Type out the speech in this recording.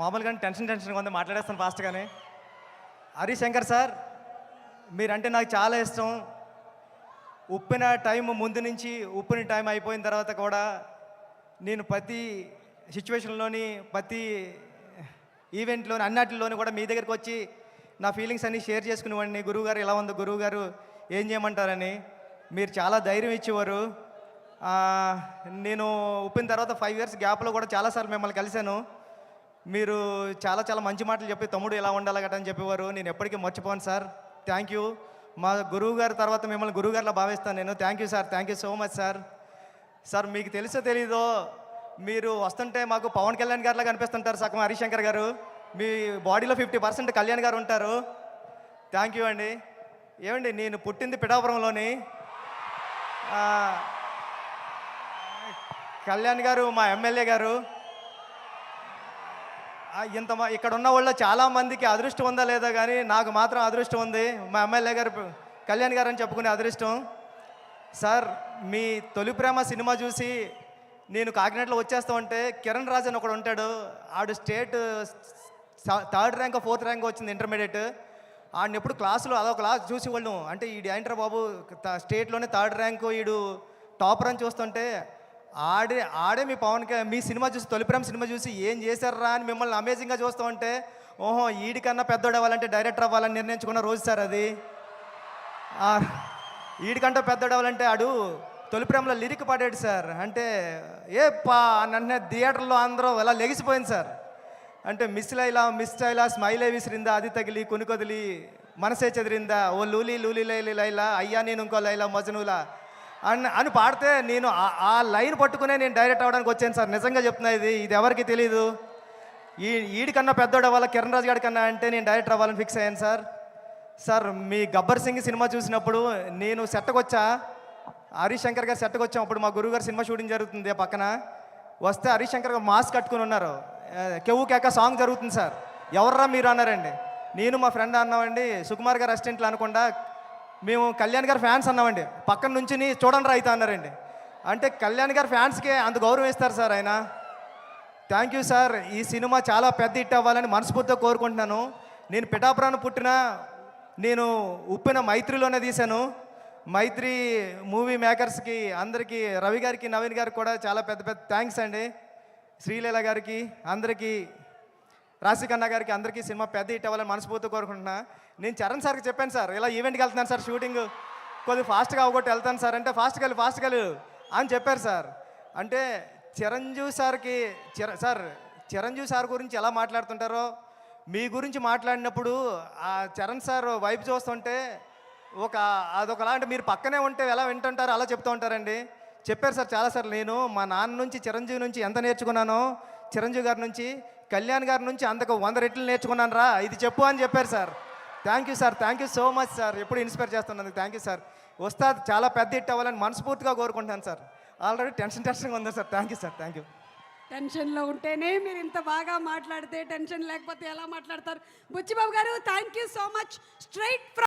మామూలుగానే టెన్షన్గా ఉంది, మాట్లాడేస్తాను ఫాస్ట్గానే. హరిశంకర్ సార్, మీరంటే నాకు చాలా ఇష్టం. ఉప్పిన టైం ముందు నుంచి ఉప్పిన టైం అయిపోయిన తర్వాత కూడా నేను ప్రతి సిచ్యువేషన్లోని ప్రతి ఈవెంట్లోని అన్నిటిలోని కూడా మీ దగ్గరికి వచ్చి నా ఫీలింగ్స్ అన్నీ షేర్ చేసుకునేవాడిని. గురువుగారు ఎలా ఉందో, గురువుగారు ఏం చేయమంటారని మీరు చాలా ధైర్యం ఇచ్చేవారు. నేను ఉప్పిన తర్వాత 5 years గ్యాప్లో కూడా చాలాసార్లు మిమ్మల్ని కలిశాను. మీరు చాలా చాలా మంచి మాటలు చెప్పి తమ్ముడు ఎలా ఉండాలి గట్రా అని చెప్పేవారు. నేను ఎప్పటికీ మర్చిపోను సార్. Thank you. మా గురువు గారి తర్వాత మిమ్మల్ని గురువుగారిలా భావిస్తాను నేను. Thank you sir, thank you so much sir. Sir మీకు తెలుసో తెలీదో, మీరు వస్తుంటే మాకు పవన్ కళ్యాణ్ గారిలా కనిపిస్తుంటారు సగం హరిశంకర్ గారు. మీ బాడీలో 50% కళ్యాణ్ గారు ఉంటారు. థ్యాంక్ యూ అండి. ఏమండి, నేను పుట్టింది పిఠాపురంలోని. కళ్యాణ్ గారు మా ఎమ్మెల్యే గారు. ఇక్కడ ఉన్న వాళ్ళు చాలామందికి అదృష్టం ఉందా లేదా కానీ నాకు మాత్రం అదృష్టం ఉంది. మా ఎమ్మెల్యే గారు కళ్యాణ్ గారు అని చెప్పుకునే అదృష్టం. సార్, మీ తొలి ప్రేమ సినిమా చూసి నేను కాకినాడలో వచ్చేస్తా ఉంటే కిరణ్ రాజ్ అని ఒకడు ఉంటాడు. ఆడు state 3rd rank 4th rank వచ్చింది ఇంటర్మీడియట్. ఆడిని ఎప్పుడు క్లాసులో అదో క్లాస్ చూసి వాళ్ళు అంటే ఈడు ఏంట్రా బాబు స్టేట్లోనే 3rd ర్యాంకు ఈడు టాపర్ అని చూస్తుంటే ఆడే మీ సినిమా చూసి తొలి ప్రేమ సినిమా చూసి ఏం చేశారా అని మిమ్మల్ని అమేజింగ్గా చూస్తూ ఉంటే ఓహో ఈడికన్నా పెద్దోడు అవ్వాలంటే డైరెక్టర్ అవ్వాలని నిర్ణయించుకున్న రోజు సార్ అది. ఈడికంటే పెద్దోడు అవ్వాలంటే ఆడు తొలి ప్రేమలో లిరిక్ పాడాడు సార్. అంటే నన్ను థియేటర్లో అందరూ ఎలా లెగిసిపోయింది సార్. అంటే మిస్ లైలా స్మైలే విసిరిందా, అది తగిలి కొనుకొదిలి మనసే చెదిరిందా, ఓ లూలి లూలి లైలా అయ్యా నేను ఇంకో లైలా మజనూలా అని పాడితే నేను ఆ లైన్ పట్టుకునే నేను డైరెక్ట్ అవ్వడానికి వచ్చాను సార్. నిజంగా చెప్తున్నా, ఇది ఎవరికి తెలీదు. ఈడికన్నా పెద్దోడు అవ్వాలి కిరణ్ రాజ్ గారి కన్నా అంటే నేను డైరెక్టర్ అవ్వాలని ఫిక్స్ అయ్యాను సార్. సార్, మీ గబ్బర్ సింగ్ సినిమా చూసినప్పుడు నేను సెట్కి వచ్చా, హరిశంకర్ గారు సెట్కి వచ్చాం. అప్పుడు మా గురువు గారు సినిమా షూటింగ్ జరుగుతుంది పక్కన. వస్తే హరిశంకర్ గారు మాస్క్ కట్టుకుని ఉన్నారు. కెవ్వు కేక సాంగ్ జరుగుతుంది సార్. ఎవర్రా మీరు అన్నారండి. నేను మా ఫ్రెండ్ అన్నామండి, సుకుమార్ గారు అసిస్టెంట్లు అనకుండా మేము కళ్యాణ్ గారి ఫ్యాన్స్ అన్నామండి. పక్కన నుంచి చూడండి రా అయితే అన్నారండి. అంటే కళ్యాణ్ గారి ఫ్యాన్స్కే అంత గౌరవం ఇస్తారు సార్ ఆయన. Thank you sir. ఈ సినిమా చాలా పెద్ద హిట్ అవ్వాలని మనస్ఫూర్తిగా కోరుకుంటున్నాను. నేను పిఠాపురాన్ని పుట్టిన నేను ఉప్పిన మైత్రిలోనే తీశాను. మైత్రి మూవీ మేకర్స్కి అందరికీ, రవి గారికి నవీన్ గారికి కూడా చాలా పెద్ద పెద్ద థ్యాంక్స్ అండి. శ్రీలీల గారికి, అందరికీ, రాశికన్నా గారికి, అందరికీ సినిమా పెద్ద హిట్ అవ్వాలని మనస్ఫూర్తిగా కోరుకుంటున్నా. నేను చరణ్ సార్కి చెప్పాను సార్, ఇలా ఈవెంట్కి వెళ్తున్నాను సార్, షూటింగ్ కొద్దిగా ఫాస్ట్గా అవ్వగొట్టి వెళ్తాను సార్ అంటే ఫాస్ట్గా అని చెప్పారు సార్. అంటే చిరంజీవి సార్ గురించి ఎలా మాట్లాడుతుంటారో మీ గురించి మాట్లాడినప్పుడు ఆ చరణ్ సార్ వైపు చూస్తుంటే అదొకలాంటి మీరు పక్కనే ఉంటే ఎలా వింటుంటారో అలా చెప్తూ ఉంటారండి. చెప్పారు సార్ చాలాసార్లు. నేను మా నాన్న నుంచి చిరంజీవి నుంచి ఎంత నేర్చుకున్నానో, చిరంజీవి గారి నుంచి కళ్యాణ్ గారి నుంచి అంతకు 100 రెట్లు నేర్చుకున్నాను రా, ఇది చెప్పు అని చెప్పారు sir. Thank you sir, thank you so much sir. ఎప్పుడు ఇన్స్పైర్ చేస్తున్నందుకు థ్యాంక్ యూ సార్. వస్తాది చాలా పెద్ద హిట్ అవ్వాలని మనస్ఫూర్తిగా కోరుకుంటాను సార్. ఆల్రెడీ టెన్షన్గా ఉంది sir. Thank you sir, thank you. టెన్షన్లో ఉంటేనే మీరు ఇంత బాగా మాట్లాడితే టెన్షన్ లేకపోతే ఎలా మాట్లాడతారు? బుచ్చిబాబు గారు, thank you so much. Straight